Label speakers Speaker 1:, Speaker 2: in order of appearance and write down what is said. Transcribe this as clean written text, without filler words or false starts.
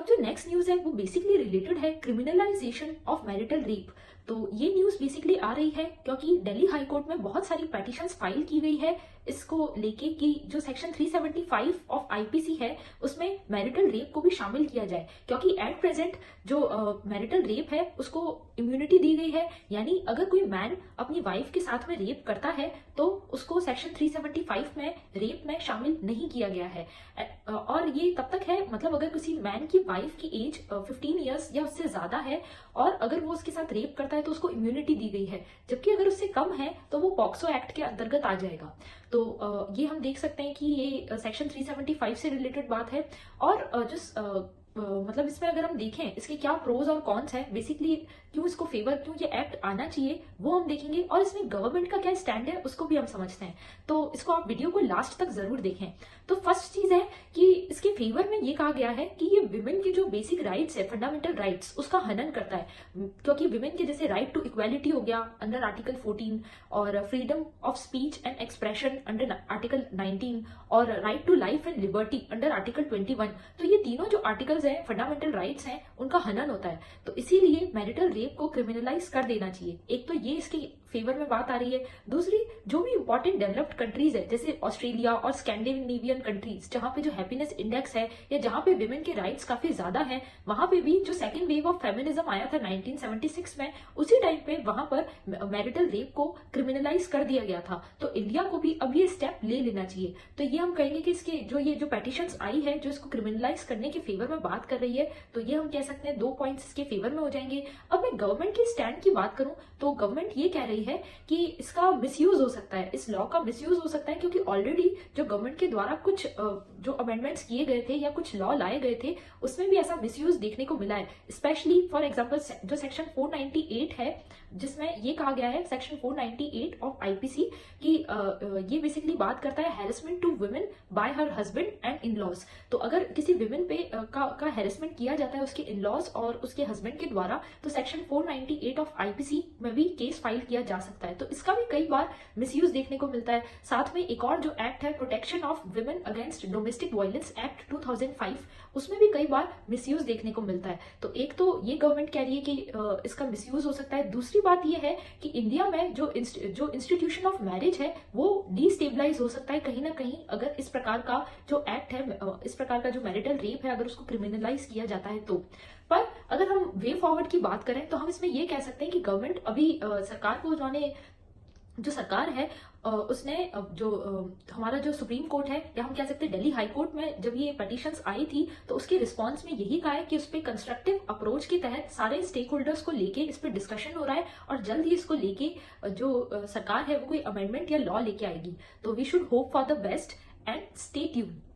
Speaker 1: अब जो next news है वो बेसिकली रिलेटेड है क्रिमिनलाइजेशन ऑफ मैरिटल रेप। तो ये न्यूज बेसिकली आ रही है क्योंकि दिल्ली हाई कोर्ट में बहुत सारी पेटिशंस फाइल की गई है इसको लेके कि जो सेक्शन 375 ऑफ आईपीसी है उसमें मैरिटल रेप को भी शामिल किया जाए, क्योंकि एट प्रेजेंट जो मैरिटल रेप है उसको इम्यूनिटी दी गई है। यानी अगर कोई मैन अपनी वाइफ के साथ में रेप करता है तो उसको सेक्शन 375 में रेप में शामिल नहीं किया गया है। और ये तब तक है, मतलब अगर किसी मैन की वाइफ की एज 15 ईयर्स या उससे ज्यादा है और अगर वो उसके साथ रेप करता है तो उसको इम्यूनिटी दी गई है, जबकि अगर उससे कम है तो वो पॉक्सो एक्ट के अंतर्गत आ जाएगा। तो ये हम देख सकते हैं कि ये सेक्शन 375 से रिलेटेड बात है। और मतलब इसमें अगर हम देखें इसके क्या प्रोज और कॉन्स है, बेसिकली क्यों इसको फेवर, क्यों ये एक्ट आना चाहिए वो हम देखेंगे, और इसमें गवर्नमेंट का क्या स्टैंड है उसको भी हम समझते हैं। तो इसको आप वीडियो को लास्ट तक जरूर देखें। तो फर्स्ट चीज है कि इसके फेवर में ये कहा गया है कि ये विमेन के जो बेसिक राइट्स है, फंडामेंटल राइट्स, उसका हनन करता है। क्योंकि विमेन के जैसे राइट टू इक्वालिटी हो गया अंडर आर्टिकल 14, और freedom of speech and expression under article 19, और right to life and liberty under article 21। तो ये तीनों जो आर्टिकल्स हैं, फंडामेंटल राइट्स हैं, उनका हनन होता है। तो इसीलिए मैरिटल रेप को क्रिमिनलाइज कर देना चाहिए। एक तो ये इसके फेवर में बात आ रही है। दूसरी, जो भी इंपॉर्टेंट डेवलप्ड कंट्रीज है जैसे ऑस्ट्रेलिया और स्कैंडिनेवियन कंट्रीज, जहां पे जो हैप्पीनेस इंडेक्स है या जहां पे विमेन के राइट्स काफी ज्यादा हैं, वहां पे भी जो सेकंड वेव ऑफ फेमिनिज्म आया था 1976 में, उसी टाइम पे वहां पर मैरिटल रेप को क्रिमिनलाइज कर दिया गया था। तो इंडिया को भी अब ये स्टेप ले लेना चाहिए। तो ये हम कहेंगे कि इसके जो पेटिशंस आई है जो इसको क्रिमिनलाइज करने के फेवर में बात कर रही है, तो ये हम कह सकते हैं 2 पॉइंट्स इसके फेवर में हो जाएंगे। अब मैं गवर्नमेंट के स्टैंड की बात करूं तो गवर्नमेंट ये कह रही है कि इसका मिसयूज हो सकता है, इस लॉ का मिसयूज हो सकता है, क्योंकि ऑलरेडी जो गवर्नमेंट के द्वारा कुछ जो अमेंडमेंट्स किए गए थे या कुछ लॉ लाए गए थे उसमें भी ऐसा मिसयूज देखने को मिला है। स्पेशली फॉर एग्जांपल जो सेक्शन 498 है, जिसमें ये कहा गया है, सेक्शन 498 ऑफ आईपीसी, कि ये बेसिकली बात करता है harassment to women by her husband and in laws. तो अगर किसी विमेन पे का हैरेसमेंट किया जाता है उसके इन लॉज और उसके हस्बैंड के द्वारा, तो सेक्शन 498 ऑफ आईपीसी में भी केस फाइल किया जा सकता है। तो इसका भी कई बार मिसयूज देखने को मिलता है। साथ में एक और जो एक्ट है, protection of women against domestic violence act 2005, उसमें भी कई बार मिसयूज देखने को मिलता है। तो एक तो ये गवर्नमेंट कह रही है कि इसका मिसयूज हो सकता है। दूसरी बात यह है कि इंडिया में जो इंस्टीट्यूशन ऑफ मैरिज है वो डिस्टेबलाइज हो सकता है कहीं ना कहीं, अगर इस प्रकार का जो एक्ट है, इस प्रकार का जो मैरिटल रेप है, अगर उसको क्रिमिनलाइज किया जाता है तो। पर अगर हम वे फॉरवर्ड की बात करें तो हम इसमें ये कह सकते हैं कि गवर्नमेंट अभी सरकार को जो सरकार है उसने जो हमारा जो सुप्रीम कोर्ट है, या हम कह सकते हैं दिल्ली हाई कोर्ट में जब ये पिटीशंस आई थी तो उसके रिस्पांस में यही कहा है कि उस पर कंस्ट्रक्टिव अप्रोच के तहत सारे स्टेक होल्डर्स को लेके इस पर डिस्कशन हो रहा है और जल्द ही इसको लेके जो सरकार है वो कोई अमेंडमेंट या लॉ लेके आएगी। तो we should hope for the best and stay tuned.